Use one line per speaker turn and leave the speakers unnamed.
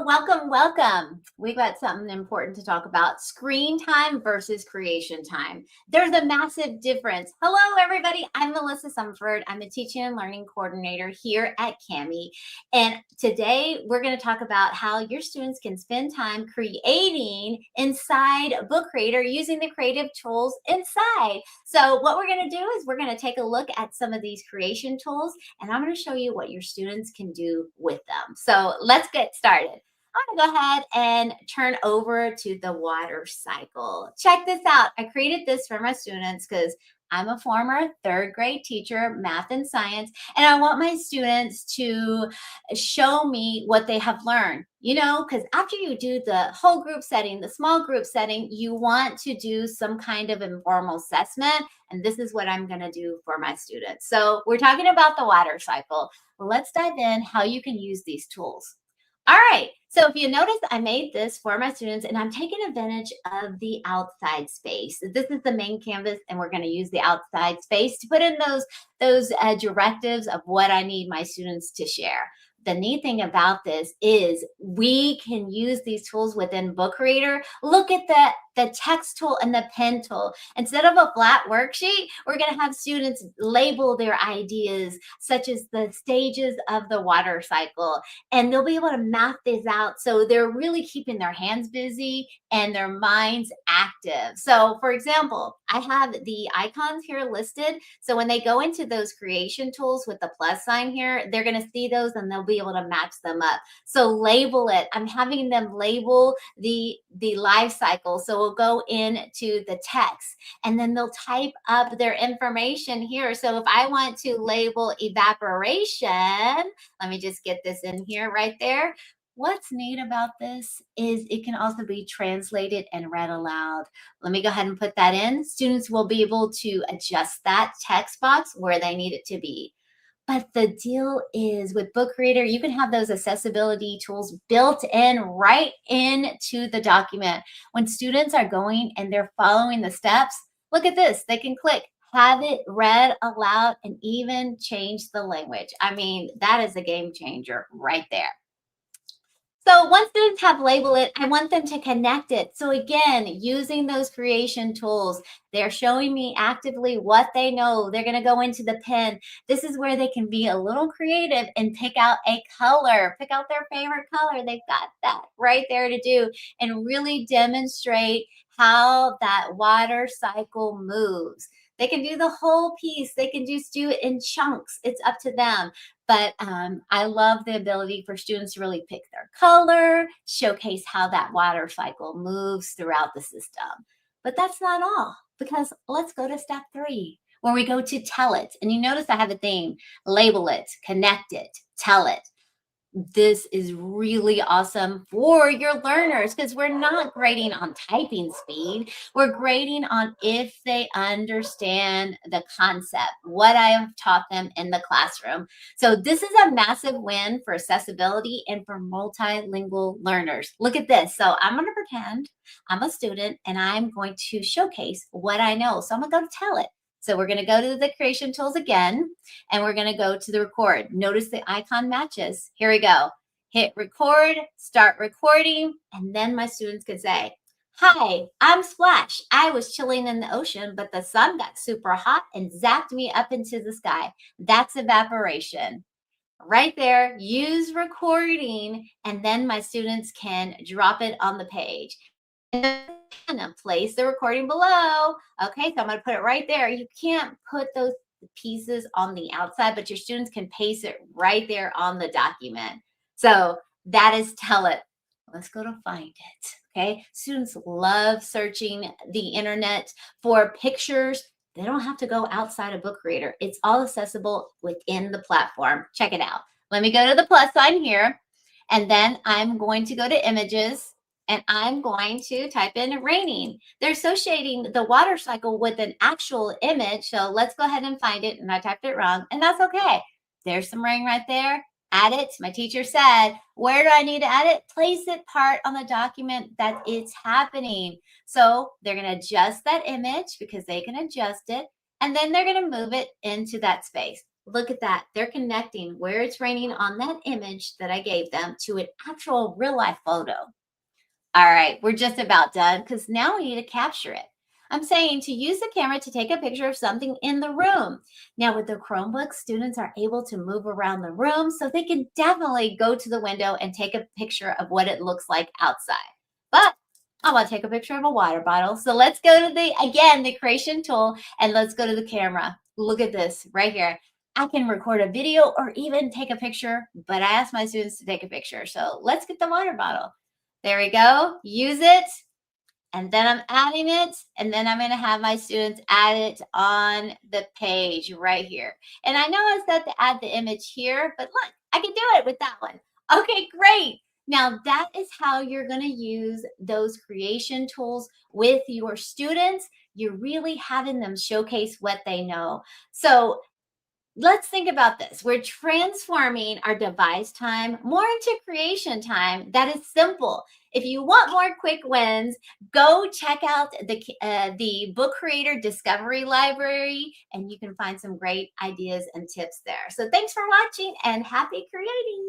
welcome, welcome. We've got something important to talk about, screen time versus creation time. There's a massive difference. Hello, everybody. I'm Melissa Sumford. I'm the Teaching and Learning Coordinator here at CAMI. And today we're going to talk about how your students can spend time creating inside Book Creator using the creative tools inside. So what we're going to do is we're going to take a look at some of these creation tools, and I'm going to show you what your students can do with them. So let's get started. I'm going to go ahead and turn over to the water cycle. Check this out. I created this for my students because I'm a former third grade teacher, math and science, and I want my students to show me what they have learned. You know, because after you do the whole group setting, the small group setting, you want to do some kind of informal assessment. And this is what I'm going to do for my students. So we're talking about the water cycle. Well, let's dive in how you can use these tools. All right, so if you notice, I made this for my students and I'm taking advantage of the outside space. This is the main canvas and we're gonna use the outside space to put in those directives of what I need my students to share. The neat thing about this is we can use these tools within Book Creator. Look at the text tool and the pen tool. Instead of a flat worksheet, we're going to have students label their ideas, such as the stages of the water cycle, and they'll be able to map this out. So they're really keeping their hands busy and their minds active. So for example, I have the icons here listed. So when they go into those creation tools with the plus sign here, they're going to see those and they'll be able to match them up. So label it. I'm having them label the life cycle. So we'll go into the text and then they'll type up their information here. So if I want to label evaporation, let me just get this in here right there. What's neat about this is it can also be translated and read aloud. Let me go ahead and put that in. Students will be able to adjust that text box where they need it to be. But the deal is with Book Creator, you can have those accessibility tools built in right into the document. When students are going and they're following the steps, look at this. They can click, have it read aloud, and even change the language. I mean, that is a game changer right there. So once students have labeled it, I want them to connect it. So again, using those creation tools, they're showing me actively what they know. They're going to go into the pen. This is where they can be a little creative and pick out a color, pick out their favorite color. They've got that right there to do and really demonstrate how that water cycle moves. They can do the whole piece. They can just do it in chunks. It's up to them. But I love the ability for students to really pick their color, showcase how that water cycle moves throughout the system. But that's not all, because let's go to step 3, where we go to tell it. And you notice I have a theme: label it, connect it, tell it. This is really awesome for your learners because we're not grading on typing speed. We're grading on if they understand the concept, what I have taught them in the classroom. So this is a massive win for accessibility and for multilingual learners. Look at this. So I'm going to pretend I'm a student and I'm going to showcase what I know. So I'm going to go to tell it. So we're going to go to the creation tools again, and we're going to go to the record. Notice the icon matches. Here we go. Hit record, start recording, and then my students can say, "Hi, I'm Splash. I was chilling in the ocean, but the sun got super hot and zapped me up into the sky. That's evaporation." Right there, use recording, and then my students can drop it on the page. And place the recording below. Okay, so I'm going to put it right there. You can't put those pieces on the outside, but your students can paste it right there on the document. So that is tell it. Let's go to find it. Okay, students love searching the internet for pictures. They don't have to go outside of Book Creator. It's all accessible within the platform. Check it out. Let me go to the plus sign here, and then I'm going to go to images. And I'm going to type in raining. They're associating the water cycle with an actual image. So let's go ahead and find it. And I typed it wrong, and that's okay. There's some rain right there. Add it. My teacher said, where do I need to add it? Place it part on the document that it's happening. So they're going to adjust that image because they can adjust it. And then they're going to move it into that space. Look at that. They're connecting where it's raining on that image that I gave them to an actual real life photo. All right, we're just about done because now we need to capture it. I'm saying to use the camera to take a picture of something in the room. Now, with the Chromebook, students are able to move around the room, so they can definitely go to the window and take a picture of what it looks like outside. But I want to take a picture of a water bottle. So let's go to the creation tool, and let's go to the camera. Look at this right here. I can record a video or even take a picture, but I asked my students to take a picture. So let's get the water bottle. There we go. Use it. And then I'm adding it. And then I'm going to have my students add it on the page right here. And I know I said to add the image here, but look, I can do it with that one. Okay, great. Now that is how you're going to use those creation tools with your students. You're really having them showcase what they know. So let's think about this. We're transforming our device time more into creation time that is simple. If you want more quick wins, go check out the Book Creator Discovery Library, and you can find some great ideas and tips there. So thanks for watching, and happy creating.